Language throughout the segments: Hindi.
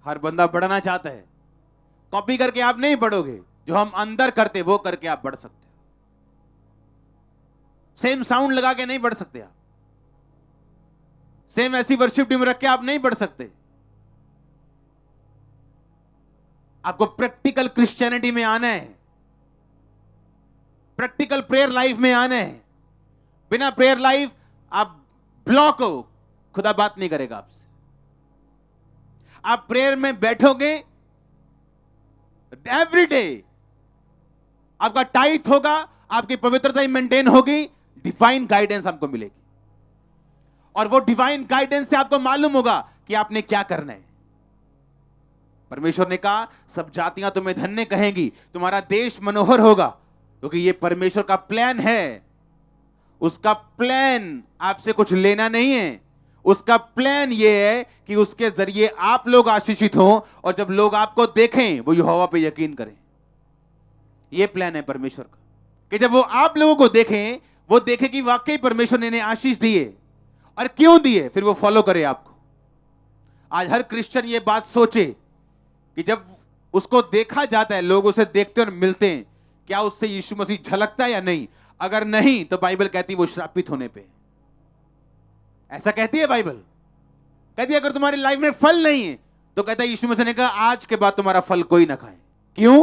हर बंदा बढ़ना चाहता है। कॉपी करके आप नहीं बढ़ोगे, जो हम अंदर करते वो करके आप बढ़ सकते हो। सेम साउंड लगा के नहीं बढ़ सकते आप, सेम ऐसी वर्शिप टीम रख के आप नहीं बढ़ सकते। आपको प्रैक्टिकल क्रिश्चियनिटी में आना है, प्रैक्टिकल प्रेयर लाइफ में आना है। बिना प्रेयर लाइफ आप ब्लॉक हो, खुदा बात नहीं करेगा आपसे। आप प्रेयर में बैठोगे एवरी डे, आपका टाइट होगा, आपकी पवित्रता मेंटेन होगी, डिवाइन गाइडेंस आपको मिलेगी। और वो डिवाइन गाइडेंस से आपको मालूम होगा कि आपने क्या करना है। परमेश्वर ने कहा सब जातियां तुम्हें धन्य कहेंगी, तुम्हारा देश मनोहर होगा, क्योंकि ये परमेश्वर का प्लान है। उसका प्लान आपसे कुछ लेना नहीं है, उसका प्लान ये है कि उसके जरिए आप लोग आशीषित हों, और जब लोग आपको देखें वो यहोवा पे यकीन करें। ये प्लान है परमेश्वर का, कि जब वो आप लोगों को देखें, वो देखें कि वाकई परमेश्वर ने इन्हें आशीष दी है, और क्यों दिए, फिर वो फॉलो करे आपको। आज हर क्रिश्चियन ये बात सोचे कि जब उसको देखा जाता है, लोग उसे देखते और मिलते हैं, क्या उससे यीशु मसीह झलकता है या नहीं। अगर नहीं तो बाइबल कहती है वो श्रापित होने पे। ऐसा कहती है बाइबल, कहती है अगर तुम्हारी लाइफ में फल नहीं है तो कहता है यीशु मसीह ने कहा आज के बाद तुम्हारा फल कोई ना खाए। क्यों?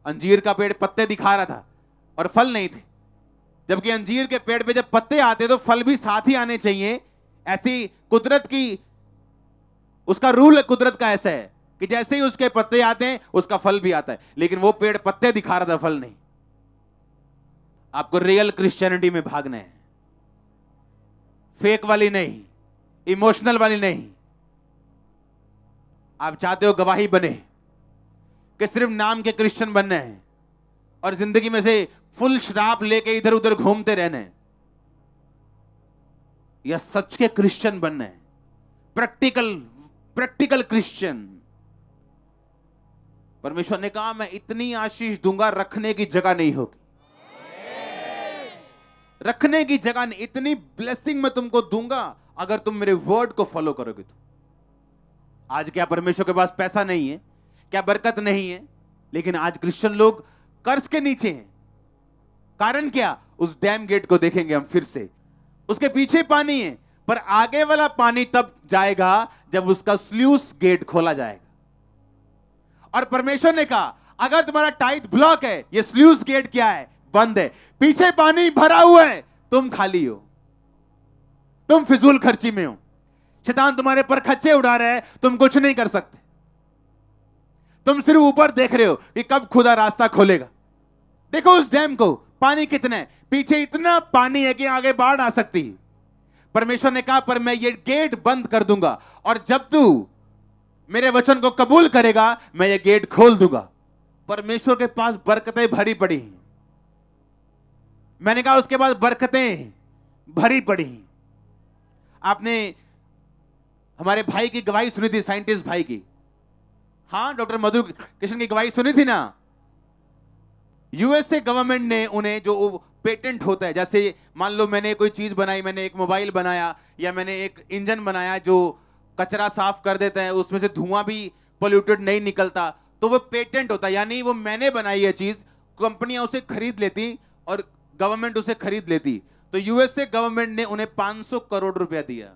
अंजीर का पेड़ पत्ते दिखा रहा था और फल नहीं थे, जबकि अंजीर के पेड़ पे जब पत्ते आते तो फल भी साथ ही आने चाहिए। ऐसी कुदरत की, उसका रूल कुदरत का ऐसा है कि जैसे ही उसके पत्ते आते हैं उसका फल भी आता है, लेकिन वो पेड़ पत्ते दिखा रहा था, फल नहीं। आपको रियल क्रिश्चियनिटी में भागना है, फेक वाली नहीं, इमोशनल वाली नहीं। आप चाहते हो गवाही बने कि सिर्फ नाम के क्रिश्चियन बनना है और जिंदगी में से फुल शराब लेके इधर उधर घूमते रहना है, या सच के क्रिश्चियन बनना है, प्रैक्टिकल क्रिश्चियन। परमेश्वर ने कहा मैं इतनी आशीष दूंगा रखने की जगह नहीं होगी, रखने की जगह नहीं, इतनी ब्लेसिंग मैं तुमको दूंगा अगर तुम मेरे वर्ड को फॉलो करोगे तो। आज क्या परमेश्वर के पास पैसा नहीं है, क्या बरकत नहीं है, लेकिन आज क्रिश्चियन लोग कर्ज के नीचे हैं। कारण क्या? उस डैम गेट को देखेंगे हम फिर से, उसके पीछे पानी है, पर आगे वाला पानी तब जाएगा जब उसका स्लूस गेट खोला जाएगा। और परमेश्वर ने कहा अगर तुम्हारा टाइट ब्लॉक है, ये स्लूस गेट क्या है? बंद है, पीछे पानी भरा हुआ है, तुम खाली हो, तुम फिजूल खर्ची में हो, शैतान तुम्हारे पर खच्चे उड़ा रहा है, तुम कुछ नहीं कर सकते। तुम सिर्फ ऊपर देख रहे हो कि कब खुदा रास्ता खोलेगा। देखो उस डैम को, पानी कितना है, पीछे इतना पानी है कि आगे बाढ़ आ सकती है। परमेश्वर ने कहा पर मैं ये गेट बंद कर दूंगा, और जब तू मेरे वचन को कबूल करेगा मैं ये गेट खोल दूंगा। परमेश्वर के पास बरकतें भरी पड़ी हैं। मैंने कहा उसके बाद बरकतें भरी पड़ी हैं। आपने हमारे भाई की गवाही सुनी थी, साइंटिस्ट भाई की, हां डॉक्टर मधु कृष्ण की गवाही सुनी थी ना। यूएसए गवर्नमेंट ने उन्हें जो पेटेंट होता है, जैसे मान लो मैंने कोई चीज बनाई, मैंने एक मोबाइल बनाया या मैंने एक इंजन बनाया जो कचरा साफ कर देता है, उसमें से धुआं भी पोल्यूटेड नहीं निकलता, तो वो पेटेंट होता है। यानी वो मैंने बनाई है चीज, कंपनियां उसे खरीद लेती और गवर्नमेंट उसे खरीद लेती। तो यूएसए गवर्नमेंट ने उन्हें 500 करोड़ रुपया दिया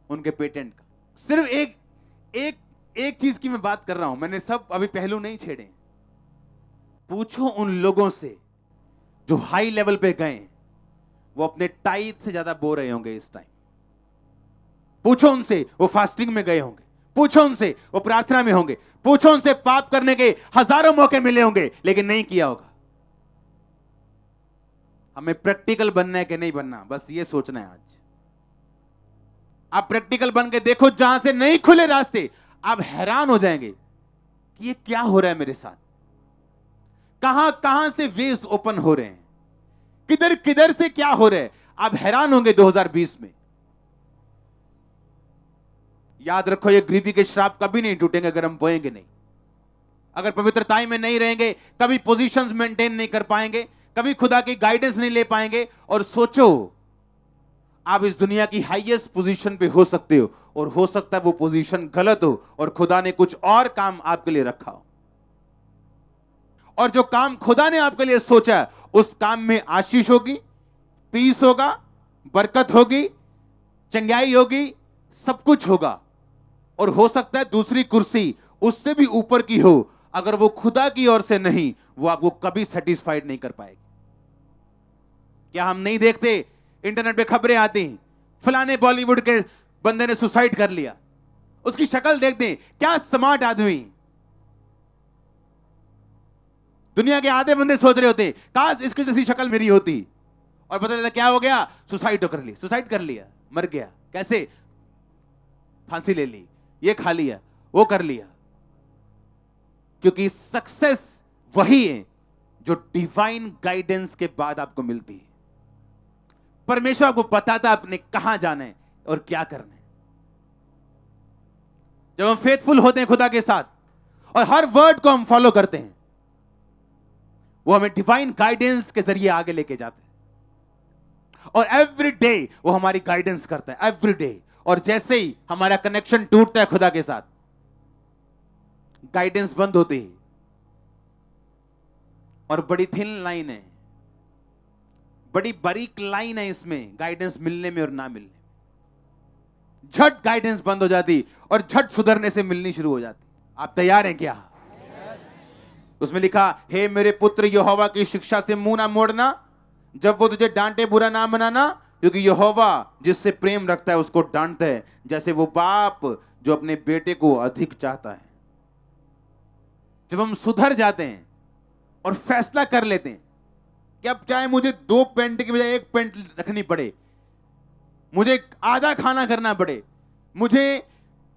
उनके पेटेंट का। सिर्फ एक चीज की मैं बात कर रहा हूं, मैंने सब अभी पहलू नहीं छेड़े। पूछो उन लोगों से जो हाई लेवल पे गए, वो अपने टाइट से ज्यादा बो रहे होंगे इस टाइम। पूछो उनसे, वो फास्टिंग में गए होंगे, पूछो उनसे वो प्रार्थना में होंगे, पूछो उनसे पाप करने के हजारों मौके मिले होंगे लेकिन नहीं किया होगा। हमें प्रैक्टिकल बनना है कि नहीं बनना, बस ये सोचना है आज। आप प्रैक्टिकल बन के देखो, जहां से नहीं खुले रास्ते आप हैरान हो जाएंगे कि ये क्या हो रहा है मेरे साथ। कहां कहां से वेज ओपन हो रहे हैं, किधर किधर से क्या हो रहा है, आप हैरान होंगे 2020 में। याद रखो ये गरीबी के श्राप कभी नहीं टूटेंगे अगर हम बोएंगे नहीं। अगर पवित्रताई में नहीं रहेंगे कभी पोजीशंस मेंटेन नहीं कर पाएंगे, कभी खुदा की गाइडेंस नहीं ले पाएंगे। और सोचो आप इस दुनिया की हाईएस्ट पोजीशन पे हो सकते हो, और हो सकता है वो पोजीशन गलत हो और खुदा ने कुछ और काम आपके लिए रखा हो, और जो काम खुदा ने आपके लिए सोचा है उस काम में आशीष होगी, पीस होगा, बरकत होगी, चंगाई होगी, सब कुछ होगा। और हो सकता है दूसरी कुर्सी उससे भी ऊपर की हो, अगर वो खुदा की ओर से नहीं, वो आपको कभी सेटिस्फाइड नहीं कर पाएगी। क्या हम नहीं देखते इंटरनेट पे खबरें आती हैं, फलाने बॉलीवुड के बंदे ने सुसाइड कर लिया, उसकी शक्ल देख दें, क्या स्मार्ट आदमी। दुनिया के आधे बंदे सोच रहे होते काश इसकी जैसी शक्ल मेरी होती, और पता चला क्या हो गया, सुसाइड कर ली, सुसाइड कर लिया, मर गया। कैसे? फांसी ले ली, ये खा लिया, वो कर लिया। क्योंकि सक्सेस वही है जो डिवाइन गाइडेंस के बाद आपको मिलती है। परमेश्वर आपको बताता है आपने कहां जाना है और क्या करना है। जब हम फेथफुल होते हैं खुदा के साथ और हर वर्ड को हम फॉलो करते हैं, वो हमें डिवाइन गाइडेंस के जरिए आगे लेके जाते हैं, और एवरी डे वो हमारी गाइडेंस करता है, एवरी डे। और जैसे ही हमारा कनेक्शन टूटता है खुदा के साथ, गाइडेंस बंद होती है, और बड़ी थिन लाइन है, बड़ी बारीक लाइन है इसमें गाइडेंस मिलने में और ना मिलने में। झट गाइडेंस बंद हो जाती और झट सुधरने से मिलनी शुरू हो जाती। आप तैयार हैं क्या? उसमें लिखा, हे मेरे पुत्र यहोवा की शिक्षा से मुंह ना मोड़ना, जब वो तुझे डांटे बुरा ना मनाना, क्योंकि यहोवा जिससे प्रेम रखता है उसको डांटता है, जैसे वो बाप जो अपने बेटे को अधिक चाहता है। जब हम सुधर जाते हैं और फैसला कर लेते हैं कि अब चाहे मुझे 2 पेंट की बजाय 1 पेंट रखनी पड़े, मुझे आधा खाना करना पड़े, मुझे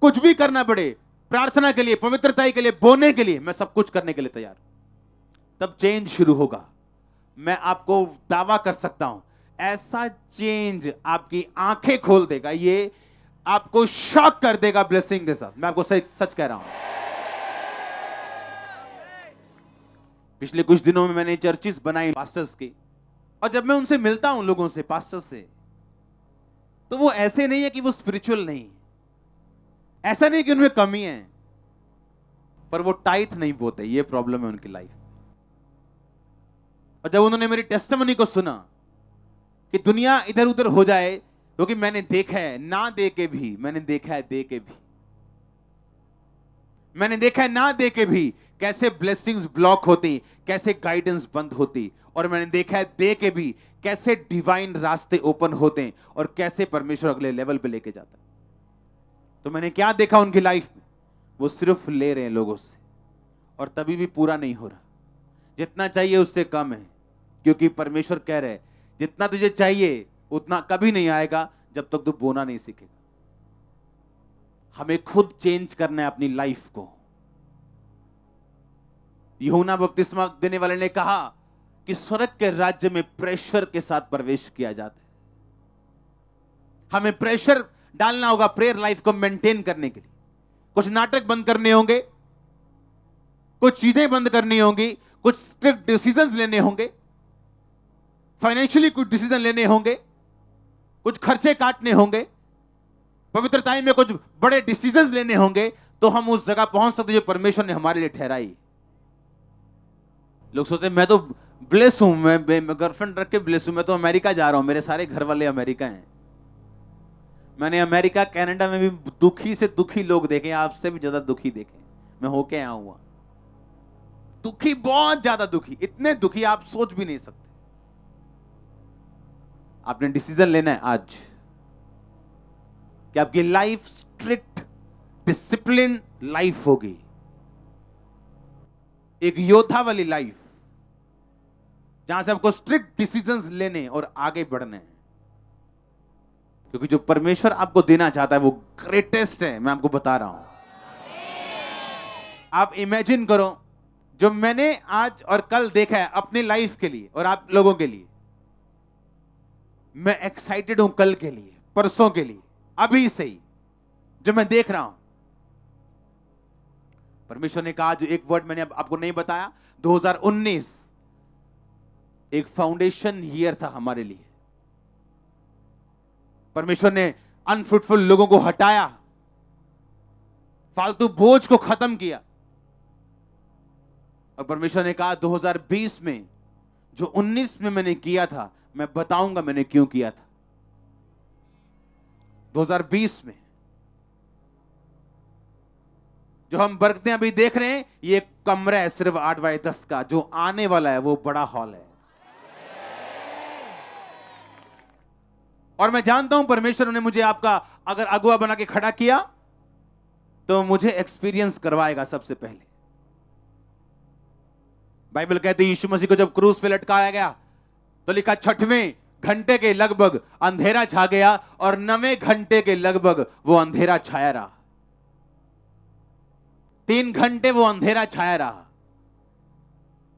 कुछ भी करना पड़े, प्रार्थना के लिए, पवित्रता के लिए, बोने के लिए, मैं सब कुछ करने के लिए तैयार, तब चेंज शुरू होगा। मैं आपको दावा कर सकता हूं, ऐसा चेंज आपकी आंखें खोल देगा, ये आपको शॉक कर देगा ब्लेसिंग के साथ। मैं आपको सच कह रहा हूं। पिछले कुछ दिनों में मैंने चर्चिस बनाई पास्टर्स की, और जब मैं उनसे मिलता हूं, लोगों से, पास्टर्स से, तो वो ऐसे नहीं है कि वो स्पिरिचुअल नहीं, ऐसा नहीं कि उनमें कमी है, पर वो टाइथ नहीं बोते, ये प्रॉब्लम है उनकी लाइफ। और जब उन्होंने मेरी टेस्टिमनी को सुना कि दुनिया इधर उधर हो जाए, क्योंकि मैंने देखा है ना दे के भी, मैंने देखा है दे के भी, मैंने देखा है ना दे के भी कैसे ब्लेसिंग्स ब्लॉक होती, कैसे गाइडेंस बंद होती, और मैंने देखा है दे के भी कैसे डिवाइन रास्ते ओपन होते हैं और कैसे परमेश्वर अगले लेवल पे लेके जाता है। तो मैंने क्या देखा उनकी लाइफ में, वो सिर्फ ले रहे हैं लोगों से, और तभी भी पूरा नहीं हो रहा, जितना चाहिए उससे कम है, क्योंकि परमेश्वर कह रहे हैं जितना तुझे चाहिए उतना कभी नहीं आएगा जब तक तू बोना नहीं सीखेगा। हमें खुद चेंज करना है अपनी लाइफ को। यूहन्ना बपतिस्मा देने वाले ने कहा कि स्वर्ग के राज्य में प्रेशर के साथ प्रवेश किया जाता है। हमें प्रेशर डालना होगा प्रेयर लाइफ को मेंटेन करने के लिए। कुछ नाटक बंद करने होंगे, कुछ चीजें बंद करनी होंगी, कुछ स्ट्रिक्ट डिसीजंस लेने होंगे, फाइनेंशियली कुछ डिसीजन लेने होंगे, कुछ खर्चे काटने होंगे, पवित्रता में कुछ बड़े डिसीजंस लेने होंगे, तो हम उस जगह पहुंच सकते जो परमेश्वर ने हमारे लिए ठहराई। लोग सोचते हैं मैं तो ब्लेस हूं, मैं गर्लफ्रेंड रख के ब्लेस हूं, मैं तो अमेरिका जा रहा हूं, मेरे सारे घर वाले अमेरिका हैं। मैंने अमेरिका कनाडा में भी दुखी से दुखी लोग देखे, आपसे भी ज्यादा दुखी देखे, मैं होके आया हुआ। दुखी, बहुत ज्यादा दुखी, इतने दुखी आप सोच भी नहीं सकते। आपने डिसीजन लेना है आज कि आपकी लाइफ स्ट्रिक्ट डिसिप्लिन लाइफ होगी, एक योद्धा वाली लाइफ, जहां से आपको स्ट्रिक्ट डिसीजंस लेने और आगे बढ़ने हैं। क्योंकि जो परमेश्वर आपको देना चाहता है वो ग्रेटेस्ट है, मैं आपको बता रहा हूं। आप इमेजिन करो, जो मैंने आज और कल देखा है अपनी लाइफ के लिए और आप लोगों के लिए, मैं एक्साइटेड हूं कल के लिए, परसों के लिए, अभी से ही जो मैं देख रहा हूं। परमेश्वर ने कहा, जो एक वर्ड मैंने आपको नहीं बताया, 2019 एक फाउंडेशन ईयर था हमारे लिए। परमेश्वर ने अनफ्रूटफुल लोगों को हटाया, फालतू बोझ को खत्म किया। और परमेश्वर ने कहा 2020 में जो 19 में मैंने किया था, मैं बताऊंगा मैंने क्यों किया था। 2020 में जो हम बरकतें अभी देख रहे हैं, ये कमरा है सिर्फ 8x10 का, जो आने वाला है वो बड़ा हॉल है। और मैं जानता हूं परमेश्वर ने मुझे आपका अगर अगुआ बना के खड़ा किया तो मुझे एक्सपीरियंस करवाएगा सबसे पहले। बाइबल कहती है यीशु मसीह को जब क्रूस पे लटकाया गया तो लिखा 6वें घंटे के लगभग अंधेरा छा गया और 9वें घंटे के लगभग वो अंधेरा छाया रहा। 3 घंटे वो अंधेरा छाया रहा।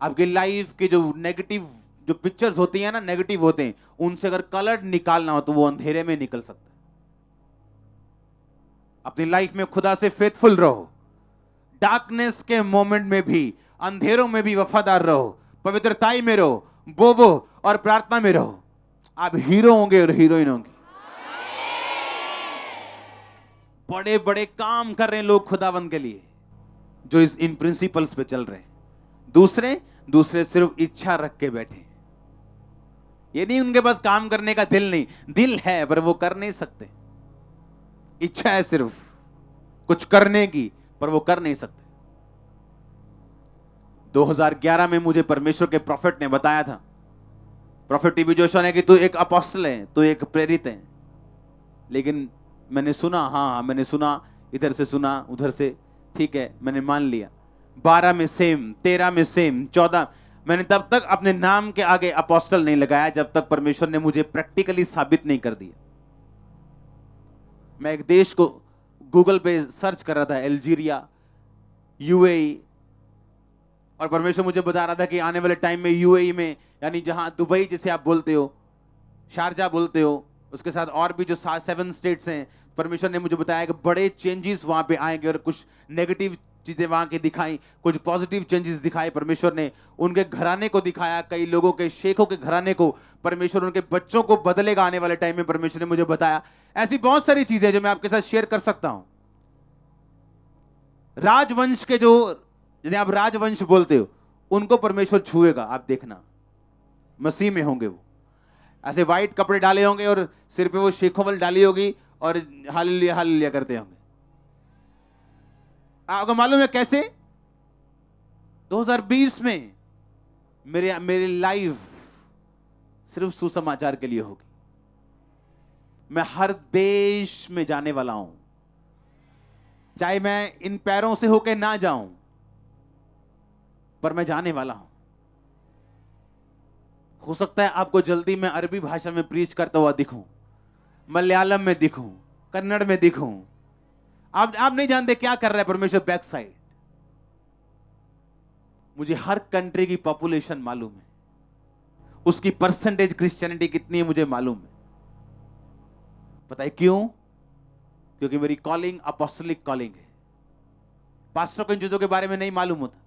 आपकी लाइफ के जो नेगेटिव जो पिक्चर्स होती हैं ना, नेगेटिव होते हैं, उनसे अगर कलर निकालना हो तो वो अंधेरे में निकल सकता है। अपनी लाइफ में खुदा से फेथफुल रहो, डार्कनेस के मोमेंट में भी, अंधेरों में भी वफादार रहो, पवित्रताई में रहो, बोवो और प्रार्थना में रहो। आप हीरो होंगे और हीरोइन होंगे। बड़े बड़े काम कर रहे हैं लोग खुदावंद के लिए, जो इन प्रिंसिपल्स पे चल रहे हैं। दूसरे सिर्फ इच्छा रख के बैठे। ये नहीं उनके पास काम करने का दिल नहीं, दिल है पर वो कर नहीं सकते। इच्छा है सिर्फ कुछ करने की, पर वो कर नहीं सकते। 2011 में मुझे परमेश्वर के प्रॉफिट ने बताया था, प्रॉफिट टीबी जोशुआ ने, कि तू एक अपोस्टल है, तू एक प्रेरित है। लेकिन मैंने सुना, हाँ मैंने सुना, इधर से सुना उधर से, ठीक है मैंने मान लिया। 12 में सेम, 13 में सेम, 14, मैंने तब तक अपने नाम के आगे अपोस्टल नहीं लगाया जब तक परमेश्वर ने मुझे प्रैक्टिकली साबित नहीं कर दिया। मैं एक देश को गूगल पे सर्च कर रहा था, अल्जीरिया, यूएई, और परमेश्वर मुझे बता रहा था कि आने वाले टाइम में यूएई में, यानी जहां दुबई जिसे आप बोलते हो, शारजा बोलते हो, उसके साथ और भी जो 7 स्टेट्स हैं, परमेश्वर ने मुझे बताया कि बड़े चेंजेस वहां पे आएंगे। और कुछ नेगेटिव चीजें वहां की दिखाई, कुछ पॉजिटिव चेंजेस दिखाए। परमेश्वर ने उनके घराने को दिखाया, कई लोगों के, शेखों के घराने को। परमेश्वर उनके बच्चों को बदलेगा आने वाले टाइम में, परमेश्वर ने मुझे बताया। ऐसी बहुत सारी चीजें जो मैं आपके साथ शेयर कर सकता हूं। राजवंश के जो, जिसे आप राजवंश बोलते हो, उनको परमेश्वर छुएगा। आप देखना, मसीह में होंगे वो, ऐसे व्हाइट कपड़े डाले होंगे और सिर पे वो शेखोवल डाली होगी और हालेलुया हालेलुया करते होंगे। आपको मालूम है कैसे? 2020 में मेरी लाइफ सिर्फ सुसमाचार के लिए होगी। मैं हर देश में जाने वाला हूं, चाहे मैं इन पैरों से होके ना जाऊं, पर मैं जाने वाला हूं। हो सकता है आपको जल्दी मैं अरबी भाषा में प्रीच करता हुआ दिखूं, मलयालम में दिखूं, कन्नड़ में दिखूं। आप नहीं जानते क्या कर रहा है परमेश्वर बैक साइड। मुझे हर कंट्री की पॉपुलेशन मालूम है, उसकी परसेंटेज क्रिश्चियनिटी कितनी है मुझे मालूम है। पता है क्यों? क्योंकि मेरी कॉलिंग अपोस्टलिक कॉलिंग है। पास्टर को इन चीजों के बारे में नहीं मालूम होता,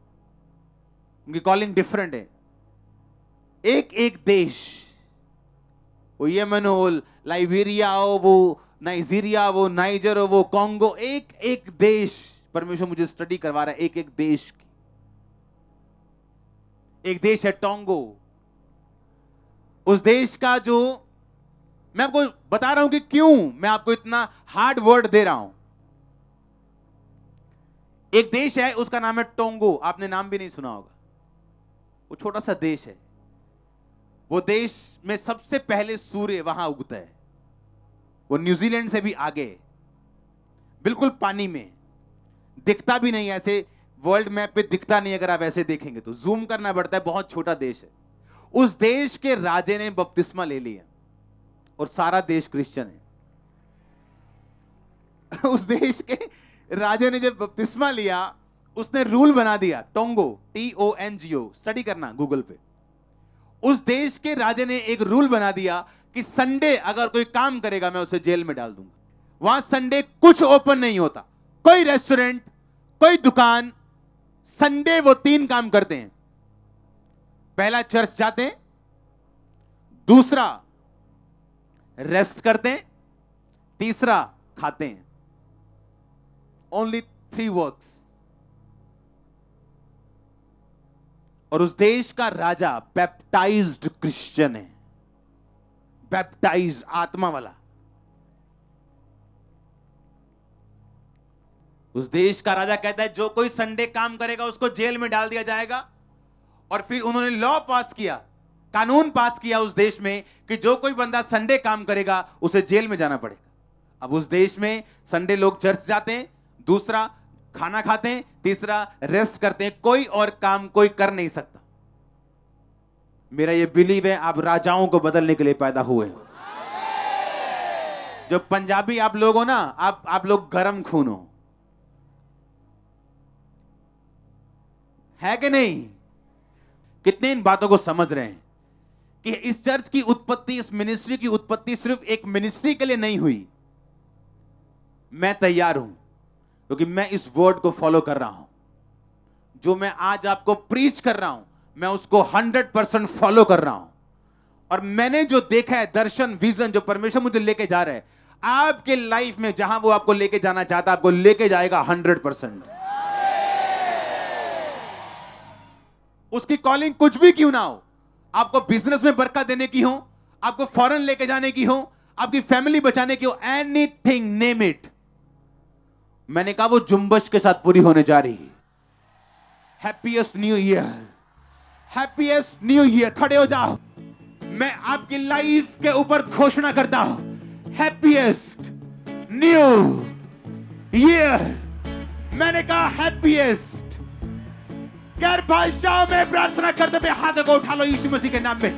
उनकी कॉलिंग डिफरेंट है। एक एक देश, वो यमन हो, लाइबेरिया हो, वो नाइजीरिया, वो नाइजर हो, वो कॉन्गो, एक एक देश परमेश्वर मुझे स्टडी करवा रहा है। एक एक देश की, एक देश है टोंगो। उस देश का जो, मैं आपको बता रहा हूं कि क्यों मैं आपको इतना हार्ड वर्ड दे रहा हूं। एक देश है, उसका नाम है टोंगो। आपने नाम भी नहीं सुना होगा। वो छोटा सा देश है। वो देश में सबसे पहले सूर्य वहां उगता है। वो न्यूजीलैंड से भी आगे है, बिल्कुल पानी में, दिखता भी नहीं, ऐसे वर्ल्ड मैप पे दिखता नहीं। अगर आप ऐसे देखेंगे तो जूम करना पड़ता है, बहुत छोटा देश है। उस देश के राजे ने बपतिस्मा ले लिया और सारा देश क्रिश्चियन है। उस देश के राजे ने जब बपतिस्मा लिया, उसने रूल बना दिया, टोंगो, TONGO, स्टडी करना गूगल पे। उस देश के राजे ने एक रूल बना दिया कि संडे अगर कोई काम करेगा मैं उसे जेल में डाल दूंगा। वहां संडे कुछ ओपन नहीं होता, कोई रेस्टोरेंट, कोई दुकान। संडे वो 3 काम करते हैं। पहला, चर्च जाते हैं, दूसरा रेस्ट करते हैं, तीसरा, खाते हैं। Only 3 works. और उस देश का राजा बैप्टाइज्ड क्रिश्चियन है, बैप्टाइज, आत्मा वाला। उस देश का राजा कहता है जो कोई संडे काम करेगा उसको जेल में डाल दिया जाएगा। और फिर उन्होंने लॉ पास किया, कानून पास किया उस देश में कि जो कोई बंदा संडे काम करेगा उसे जेल में जाना पड़ेगा। अब उस देश में संडे लोग चर्च जाते हैं, दूसरा खाना खाते हैं, तीसरा रेस्ट करते हैं, कोई और काम कोई कर नहीं सकता। मेरा ये बिलीव है आप राजाओं को बदलने के लिए पैदा हुए हो। जो पंजाबी आप लोग हो ना, आप लोग गरम खून हो, है कि नहीं? कितने इन बातों को समझ रहे हैं कि इस चर्च की उत्पत्ति, इस मिनिस्ट्री की उत्पत्ति सिर्फ एक मिनिस्ट्री के लिए नहीं हुई। मैं तैयार हूं क्योंकि मैं इस वर्ड को फॉलो कर रहा हूं। जो मैं आज आपको प्रीच कर रहा हूं मैं उसको 100% फॉलो कर रहा हूं। और मैंने जो देखा है, दर्शन, विजन जो परमेश्वर मुझे लेके जा रहा है, आपके लाइफ में जहां वो आपको लेके जाना चाहता है आपको लेके जाएगा 100%। उसकी कॉलिंग कुछ भी क्यों ना हो, आपको बिजनेस में बरकत देने की हो, आपको फॉरेन लेके जाने की हो, आपकी फैमिली बचाने की हो, एनीथिंग, नेम इट। मैंने कहा वो जुम्बश के साथ पूरी होने जा रही है। Happiest new year, happiest new year. खड़े हो जाओ, मैं आपकी लाइफ के ऊपर घोषणा करता हूं, हैप्पीएस्ट न्यू ईयर। मैंने कहा हैप्पीएस्ट। गैर भाषाओं में प्रार्थना करते हुए हाथों को उठा लो यीशु मसीह के नाम में।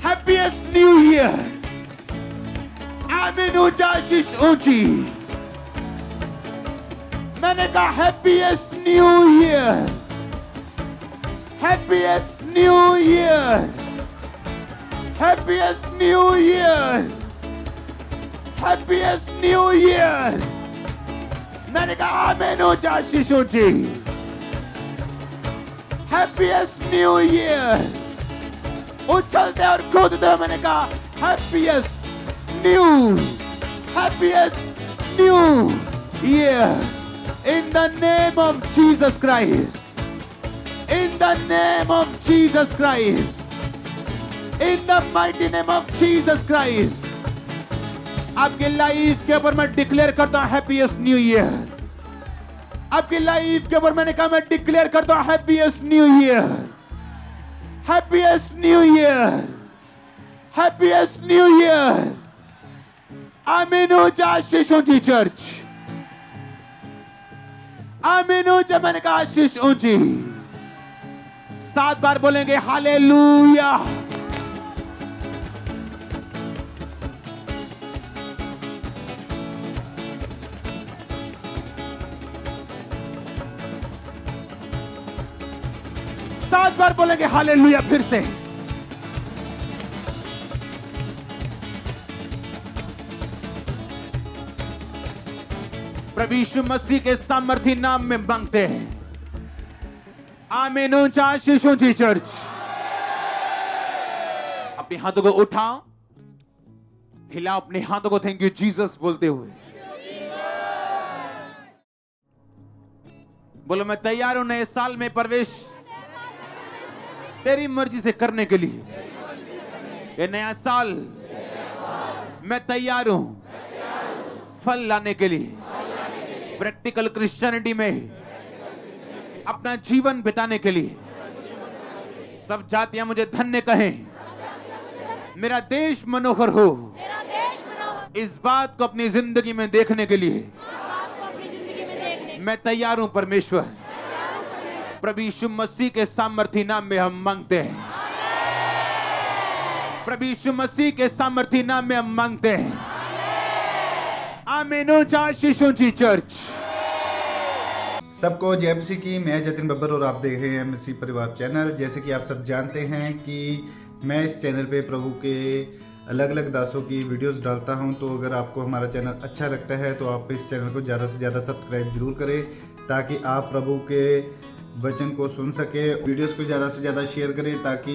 Happiest new year. आमीन। ऊंचा आशीष ऊंची। मैंने कहा happiest new year, happiest new year, happiest new year, happiest new year. मैंने कहा आमीन। ऊंचा आशीष ऊंची। Happiest new year. उछलते और कूदते हुए मैंने कहा happiest new, happiest new year. In the name of Jesus Christ. In the name of Jesus Christ. In the mighty name of Jesus Christ. आपके लाइफ के ऊपर मैं डिक्लेयर करता हूं हैप्पीएस्ट न्यू ईयर। आपकी लाइफ के ऊपर मैंने कहा मैं डिक्लेयर करता हूं happiest new year, happiest new year, happiest new year. आमीन। ऊंचा आशीष ऊंची चर्च। आमीन। ऊंचा, मैंने कहा आशीष ऊंची। 7 बार बोलेंगे हालेलुया। सात बार बोलेंगे हालेलुया फिर से। प्रभु यीशु मसीह के सामर्थी नाम में मांगते हैं। आमीन। ऊंचा आशीष ऊंची चर्च। अपने हाथों को उठाओ, हिलाओ अपने हाथों को थैंक यू जीसस बोलते हुए। बोलो मैं तैयार हूं नए साल में प्रवेश तेरी मर्जी से करने के लिए। ये नया साल मैं तैयार हूं फल लाने के लिए, प्रैक्टिकल क्रिश्चियनिटी में अपना जीवन बिताने के लिए। सब जातियां मुझे धन्य कहें, मेरा देश मनोहर हो, इस बात को अपनी जिंदगी में देखने के लिए मैं तैयार हूं परमेश्वर। प्रभु यीशु मसीह के सामर्थी नाम में हम मांगते हैं। प्रभु यीशु मसीह के सामर्थी नाम में हम मांगते हैं। आमीन। ऊंचा आशीष ऊंची चर्च। सबको जय मसीह की। मैं जतिन बब्बर और आप देख रहे हैं मसीह परिवार चैनल। जैसे कि आप सब जानते हैं कि मैं इस चैनल पे प्रभु के अलग अलग दासों की वीडियोस डालता हूं, तो अगर आपको हमारा चैनल अच्छा लगता है तो आप इस चैनल को ज़्यादा से ज़्यादा सब्सक्राइब जरूर करें ताकि आप प्रभु के वचन को सुन सके। वीडियोस को ज़्यादा से ज़्यादा शेयर करें ताकि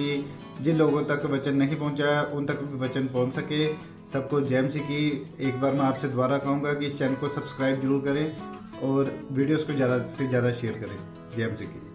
जिन लोगों तक वचन नहीं पहुंचा उन तक भी वचन पहुंच सके। सबको जय मसीह की। एक बार मैं आपसे दोबारा कहूँगा कि इस चैनल को सब्सक्राइब जरूर करें और वीडियोस को ज़्यादा से ज़्यादा शेयर करें। जय मसीह की।